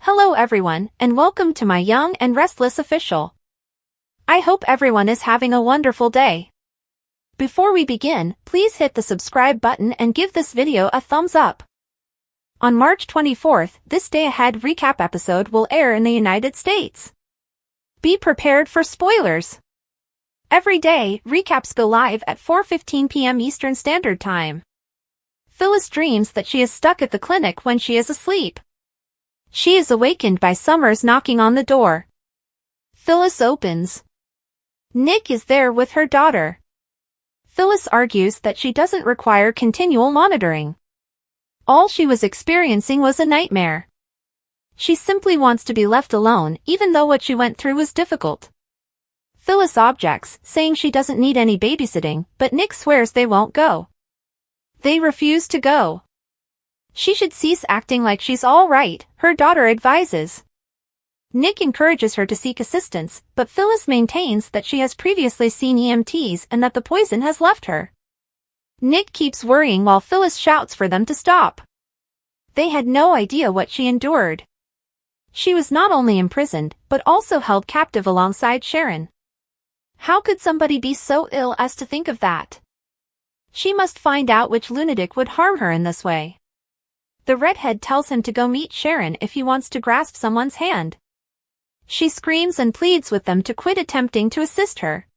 Hello everyone, and welcome to my Young and Restless official. I hope everyone is having a wonderful day. Before we begin, please hit the subscribe button and give this video a thumbs up. On March 24th, this Day Ahead recap episode will air in the United States. Be prepared for spoilers. Every day, recaps go live at 4:15 p.m. Eastern Standard Time. Phyllis dreams that she is stuck at the clinic when she is asleep. She is awakened by Summers knocking on the door. Phyllis opens. Nick is there with her daughter. Phyllis argues that she doesn't require continual monitoring. All she was experiencing was a nightmare. She simply wants to be left alone, even though what she went through was difficult. Phyllis objects, saying she doesn't need any babysitting, but Nick swears they won't go. They refuse to go. She should cease acting like she's all right, her daughter advises. Nick encourages her to seek assistance, but Phyllis maintains that she has previously seen EMTs and that the poison has left her. Nick keeps worrying while Phyllis shouts for them to stop. They had no idea what she endured. She was not only imprisoned, but also held captive alongside Sharon. How could somebody be so ill as to think of that? She must find out which lunatic would harm her in this way. The redhead tells him to go meet Sharon if he wants to grasp someone's hand. She screams and pleads with them to quit attempting to assist her.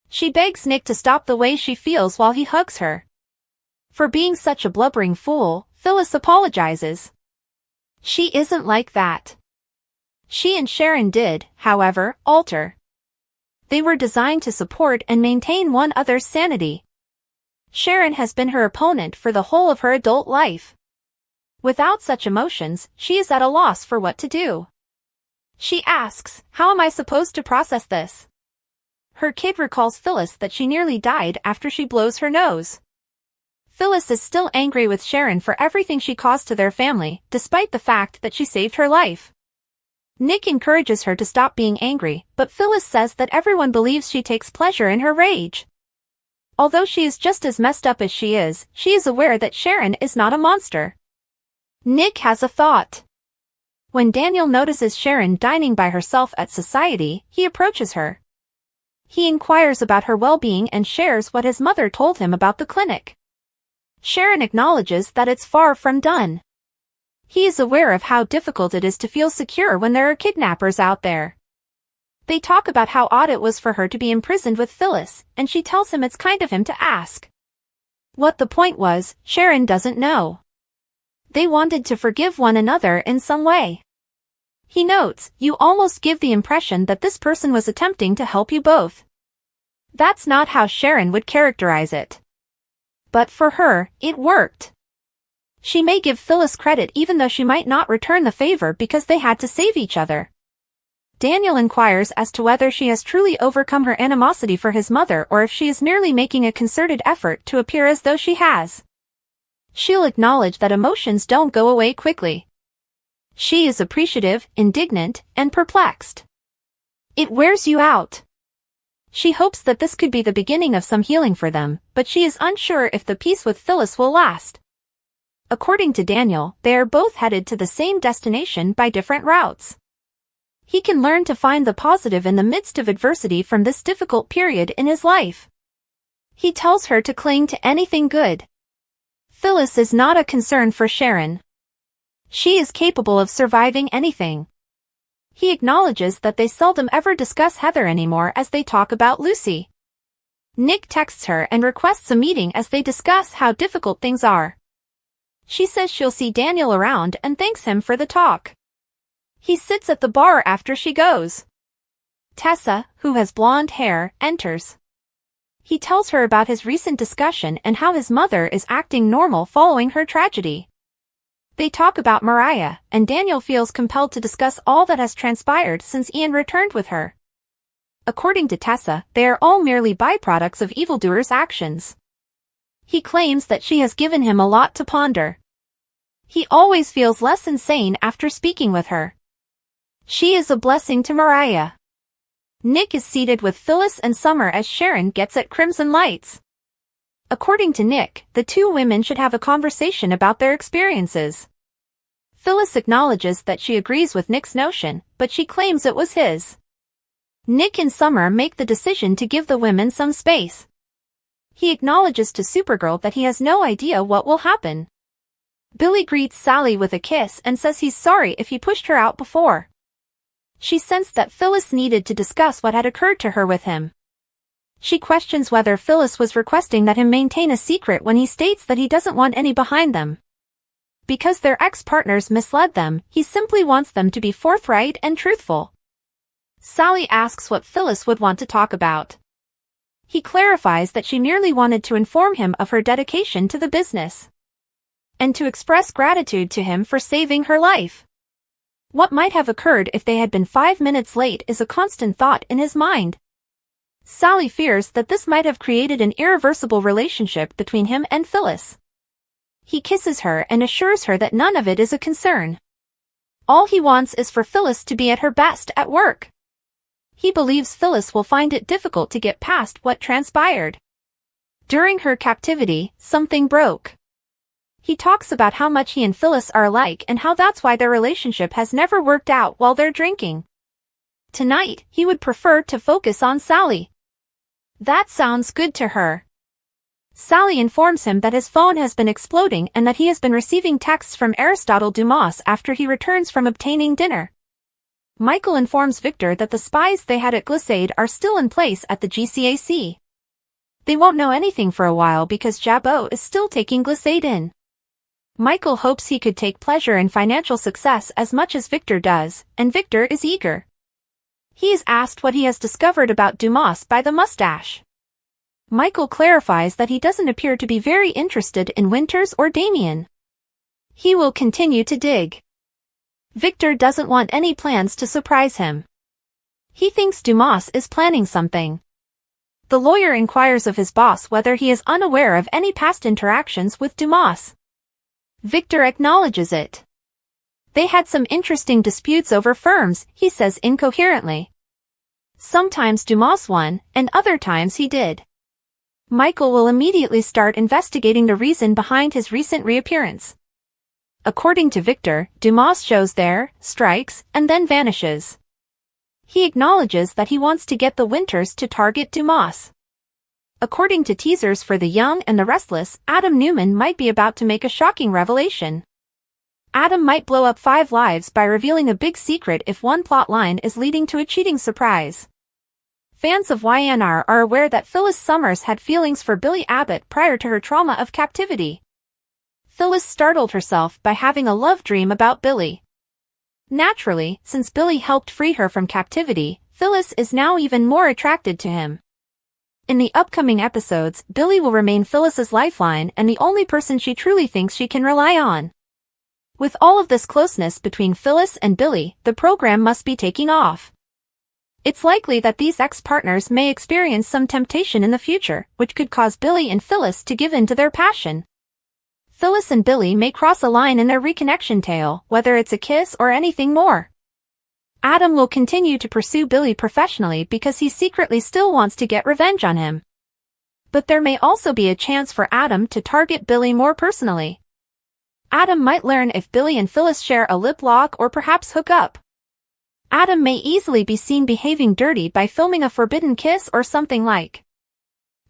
She begs Nick to stop the way she feels while he hugs her. For being such a blubbering fool, Phyllis apologizes. She isn't like that. She and Sharon did, however, alter. They were designed to support and maintain one another's sanity. Sharon has been her opponent for the whole of her adult life. Without such emotions, she is at a loss for what to do. She asks, "How am I supposed to process this?" Her kid recalls Phyllis that she nearly died after she blows her nose. Phyllis is still angry with Sharon for everything she caused to their family, despite the fact that she saved her life. Nick encourages her to stop being angry, but Phyllis says that everyone believes she takes pleasure in her rage. Although she is just as messed up as she is aware that Sharon is not a monster. Nick has a thought. When Daniel notices Sharon dining by herself at society, he approaches her. He inquires about her well-being and shares what his mother told him about the clinic. Sharon acknowledges that it's far from done. He is aware of how difficult it is to feel secure when there are kidnappers out there. They talk about how odd it was for her to be imprisoned with Phyllis, and she tells him it's kind of him to ask. What the point was, Sharon doesn't know. They wanted to forgive one another in some way. He notes, "You almost give the impression that this person was attempting to help you both." That's not how Sharon would characterize it. But for her, it worked. She may give Phyllis credit even though she might not return the favor because they had to save each other. Daniel inquires as to whether she has truly overcome her animosity for his mother or if she is merely making a concerted effort to appear as though she has. She'll acknowledge that emotions don't go away quickly. She is appreciative, indignant, and perplexed. It wears you out. She hopes that this could be the beginning of some healing for them, but she is unsure if the peace with Phyllis will last. According to Daniel, they are both headed to the same destination by different routes. He can learn to find the positive in the midst of adversity from this difficult period in his life. He tells her to cling to anything good. Phyllis is not a concern for Sharon. She is capable of surviving anything. He acknowledges that they seldom ever discuss Heather anymore as they talk about Lucy. Nick texts her and requests a meeting as they discuss how difficult things are. She says she'll see Daniel around and thanks him for the talk. He sits at the bar after she goes. Tessa, who has blonde hair, enters. He tells her about his recent discussion and how his mother is acting normal following her tragedy. They talk about Mariah, and Daniel feels compelled to discuss all that has transpired since Ian returned with her. According to Tessa, they are all merely byproducts of evildoers' actions. He claims that she has given him a lot to ponder. He always feels less insane after speaking with her. She is a blessing to Mariah. Nick is seated with Phyllis and Summer as Sharon gets at Crimson Lights. According to Nick, the two women should have a conversation about their experiences. Phyllis acknowledges that she agrees with Nick's notion, but she claims it was his. Nick and Summer make the decision to give the women some space. He acknowledges to Supergirl that he has no idea what will happen. Billy greets Sally with a kiss and says he's sorry if he pushed her out before. She sensed that Phyllis needed to discuss what had occurred to her with him. She questions whether Phyllis was requesting that him maintain a secret when he states that he doesn't want any behind them. Because their ex-partners misled them, he simply wants them to be forthright and truthful. Sally asks what Phyllis would want to talk about. He clarifies that she merely wanted to inform him of her dedication to the business and to express gratitude to him for saving her life. What might have occurred if they had been 5 minutes late is a constant thought in his mind. Sally fears that this might have created an irreversible relationship between him and Phyllis. He kisses her and assures her that none of it is a concern. All he wants is for Phyllis to be at her best at work. He believes Phyllis will find it difficult to get past what transpired. During her captivity, something broke. He talks about how much he and Phyllis are alike and how that's why their relationship has never worked out while they're drinking. Tonight, he would prefer to focus on Sally. That sounds good to her. Sally informs him that his phone has been exploding and that he has been receiving texts from Aristotle Dumas after he returns from obtaining dinner. Michael informs Victor that the spies they had at Glissade are still in place at the GCAC. They won't know anything for a while because Jabot is still taking Glissade in. Michael hopes he could take pleasure in financial success as much as Victor does, and Victor is eager. He is asked what he has discovered about Dumas by the mustache. Michael clarifies that he doesn't appear to be very interested in Winters or Damien. He will continue to dig. Victor doesn't want any plans to surprise him. He thinks Dumas is planning something. The lawyer inquires of his boss whether he is unaware of any past interactions with Dumas. Victor acknowledges it. They had some interesting disputes over firms, he says incoherently. Sometimes Dumas won, and other times he did. Michael will immediately start investigating the reason behind his recent reappearance. According to Victor, Dumas shows there, strikes, and then vanishes. He acknowledges that he wants to get the Winters to target Dumas. According to teasers for The Young and the Restless, Adam Newman might be about to make a shocking revelation. Adam might blow up 5 lives by revealing a big secret if one plot line is leading to a cheating surprise. Fans of YNR are aware that Phyllis Summers had feelings for Billy Abbott prior to her trauma of captivity. Phyllis startled herself by having a love dream about Billy. Naturally, since Billy helped free her from captivity, Phyllis is now even more attracted to him. In the upcoming episodes, Billy will remain Phyllis's lifeline and the only person she truly thinks she can rely on. With all of this closeness between Phyllis and Billy, the program must be taking off. It's likely that these ex-partners may experience some temptation in the future, which could cause Billy and Phyllis to give in to their passion. Phyllis and Billy may cross a line in their reconnection tale, whether it's a kiss or anything more. Adam will continue to pursue Billy professionally because he secretly still wants to get revenge on him. But there may also be a chance for Adam to target Billy more personally. Adam might learn if Billy and Phyllis share a lip lock or perhaps hook up. Adam may easily be seen behaving dirty by filming a forbidden kiss or something like.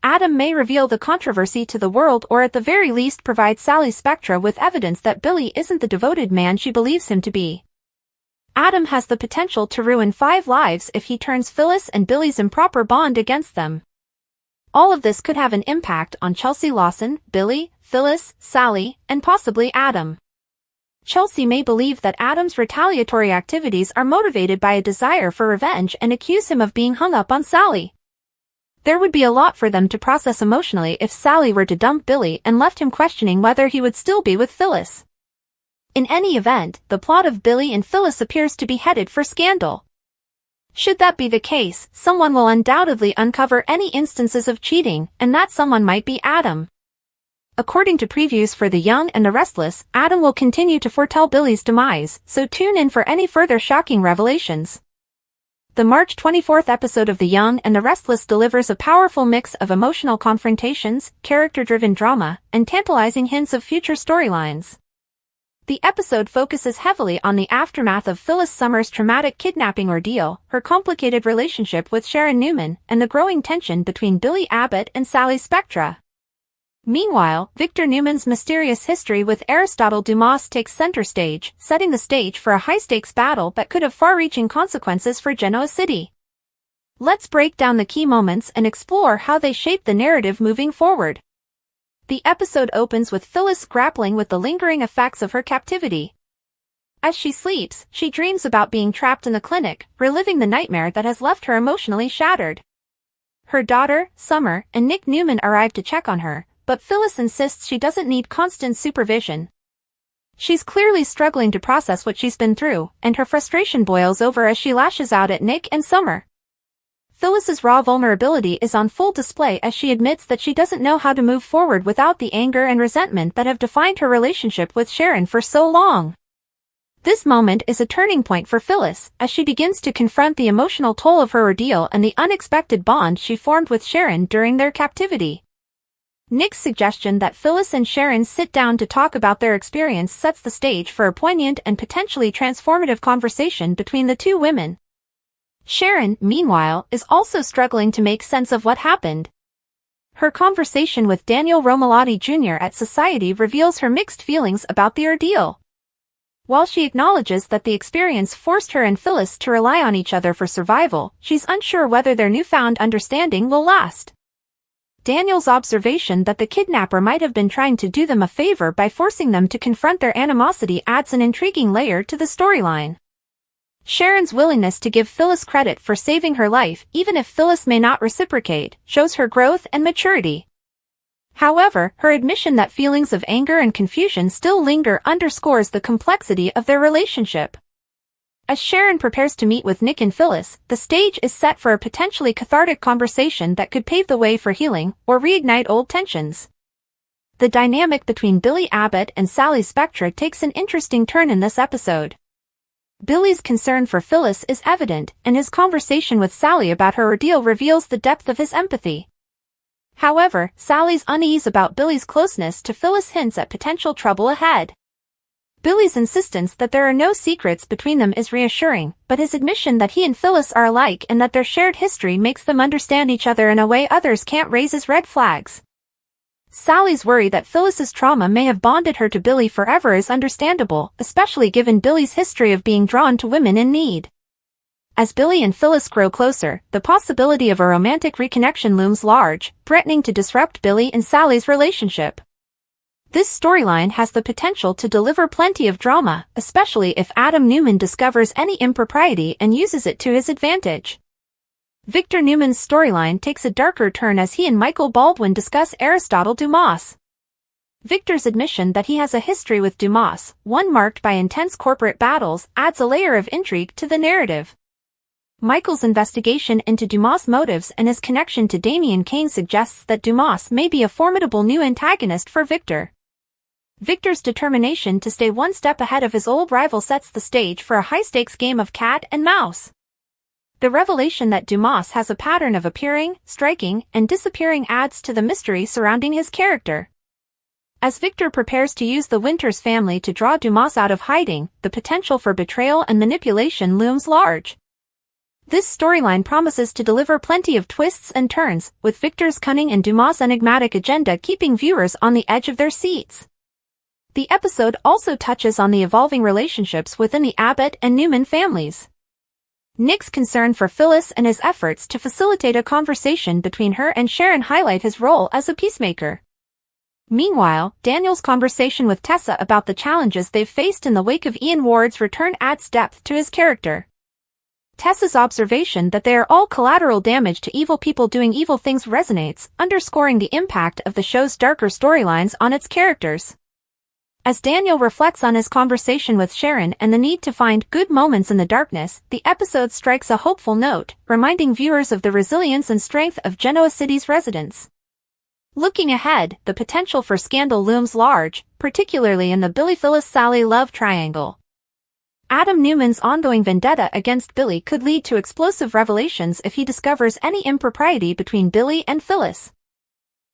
Adam may reveal the controversy to the world or at the very least provide Sally Spectra with evidence that Billy isn't the devoted man she believes him to be. Adam has the potential to ruin 5 lives if he turns Phyllis and Billy's improper bond against them. All of this could have an impact on Chelsea Lawson, Billy, Phyllis, Sally, and possibly Adam. Chelsea may believe that Adam's retaliatory activities are motivated by a desire for revenge and accuse him of being hung up on Sally. There would be a lot for them to process emotionally if Sally were to dump Billy and left him questioning whether he would still be with Phyllis. In any event, the plot of Billy and Phyllis appears to be headed for scandal. Should that be the case, someone will undoubtedly uncover any instances of cheating, and that someone might be Adam. According to previews for The Young and the Restless, Adam will continue to foretell Billy's demise, so tune in for any further shocking revelations. The March 24th episode of The Young and the Restless delivers a powerful mix of emotional confrontations, character-driven drama, and tantalizing hints of future storylines. The episode focuses heavily on the aftermath of Phyllis Summers' traumatic kidnapping ordeal, her complicated relationship with Sharon Newman, and the growing tension between Billy Abbott and Sally Spectra. Meanwhile, Victor Newman's mysterious history with Aristotle Dumas takes center stage, setting the stage for a high-stakes battle that could have far-reaching consequences for Genoa City. Let's break down the key moments and explore how they shape the narrative moving forward. The episode opens with Phyllis grappling with the lingering effects of her captivity. As she sleeps, she dreams about being trapped in the clinic, reliving the nightmare that has left her emotionally shattered. Her daughter, Summer, and Nick Newman arrive to check on her, but Phyllis insists she doesn't need constant supervision. She's clearly struggling to process what she's been through, and her frustration boils over as she lashes out at Nick and Summer. Phyllis's raw vulnerability is on full display as she admits that she doesn't know how to move forward without the anger and resentment that have defined her relationship with Sharon for so long. This moment is a turning point for Phyllis, as she begins to confront the emotional toll of her ordeal and the unexpected bond she formed with Sharon during their captivity. Nick's suggestion that Phyllis and Sharon sit down to talk about their experience sets the stage for a poignant and potentially transformative conversation between the two women. Sharon, meanwhile, is also struggling to make sense of what happened. Her conversation with Daniel Romalotti Jr. at Society reveals her mixed feelings about the ordeal. While she acknowledges that the experience forced her and Phyllis to rely on each other for survival, she's unsure whether their newfound understanding will last. Daniel's observation that the kidnapper might have been trying to do them a favor by forcing them to confront their animosity adds an intriguing layer to the storyline. Sharon's willingness to give Phyllis credit for saving her life, even if Phyllis may not reciprocate, shows her growth and maturity. However, her admission that feelings of anger and confusion still linger underscores the complexity of their relationship. As Sharon prepares to meet with Nick and Phyllis, the stage is set for a potentially cathartic conversation that could pave the way for healing or reignite old tensions. The dynamic between Billy Abbott and Sally Spectra takes an interesting turn in this episode. Billy's concern for Phyllis is evident, and his conversation with Sally about her ordeal reveals the depth of his empathy. However, Sally's unease about Billy's closeness to Phyllis hints at potential trouble ahead. Billy's insistence that there are no secrets between them is reassuring, but his admission that he and Phyllis are alike and that their shared history makes them understand each other in a way others can't raises red flags. Sally's worry that Phyllis's trauma may have bonded her to Billy forever is understandable, especially given Billy's history of being drawn to women in need. As Billy and Phyllis grow closer, the possibility of a romantic reconnection looms large, threatening to disrupt Billy and Sally's relationship. This storyline has the potential to deliver plenty of drama, especially if Adam Newman discovers any impropriety and uses it to his advantage. Victor Newman's storyline takes a darker turn as he and Michael Baldwin discuss Aristotle Dumas. Victor's admission that he has a history with Dumas, one marked by intense corporate battles, adds a layer of intrigue to the narrative. Michael's investigation into Dumas' motives and his connection to Damian Kane suggests that Dumas may be a formidable new antagonist for Victor. Victor's determination to stay one step ahead of his old rival sets the stage for a high-stakes game of cat and mouse. The revelation that Dumas has a pattern of appearing, striking, and disappearing adds to the mystery surrounding his character. As Victor prepares to use the Winters family to draw Dumas out of hiding, the potential for betrayal and manipulation looms large. This storyline promises to deliver plenty of twists and turns, with Victor's cunning and Dumas' enigmatic agenda keeping viewers on the edge of their seats. The episode also touches on the evolving relationships within the Abbott and Newman families. Nick's concern for Phyllis and his efforts to facilitate a conversation between her and Sharon highlight his role as a peacemaker. Meanwhile, Daniel's conversation with Tessa about the challenges they've faced in the wake of Ian Ward's return adds depth to his character. Tessa's observation that they are all collateral damage to evil people doing evil things resonates, underscoring the impact of the show's darker storylines on its characters. As Daniel reflects on his conversation with Sharon and the need to find good moments in the darkness, the episode strikes a hopeful note, reminding viewers of the resilience and strength of Genoa City's residents. Looking ahead, the potential for scandal looms large, particularly in the Billy-Phyllis-Sally love triangle. Adam Newman's ongoing vendetta against Billy could lead to explosive revelations if he discovers any impropriety between Billy and Phyllis.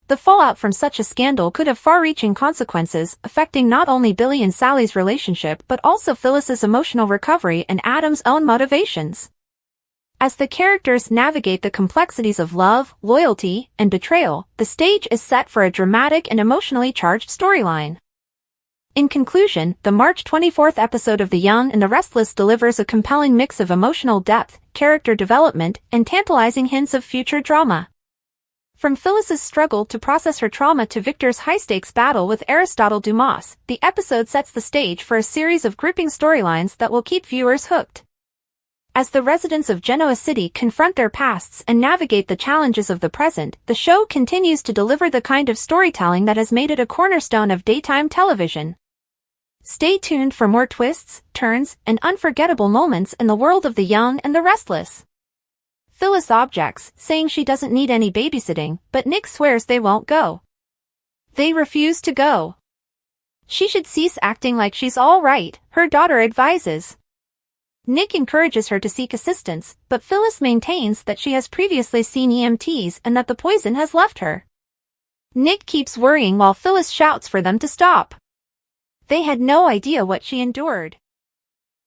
The fallout from such a scandal could have far-reaching consequences, affecting not only Billy and Sally's relationship but also Phyllis's emotional recovery and Adam's own motivations. As the characters navigate the complexities of love, loyalty, and betrayal, the stage is set for a dramatic and emotionally charged storyline. In conclusion, the March 24th episode of The Young and the Restless delivers a compelling mix of emotional depth, character development, and tantalizing hints of future drama. From Phyllis's struggle to process her trauma to Victor's high-stakes battle with Aristotle Dumas, the episode sets the stage for a series of gripping storylines that will keep viewers hooked. As the residents of Genoa City confront their pasts and navigate the challenges of the present, the show continues to deliver the kind of storytelling that has made it a cornerstone of daytime television. Stay tuned for more twists, turns, and unforgettable moments in the world of The Young and the Restless. Phyllis objects, saying she doesn't need any babysitting, but Nick swears they won't go. They refuse to go. She should cease acting like she's all right, her daughter advises. Nick encourages her to seek assistance, but Phyllis maintains that she has previously seen EMTs and that the poison has left her. Nick keeps worrying while Phyllis shouts for them to stop. They had no idea what she endured.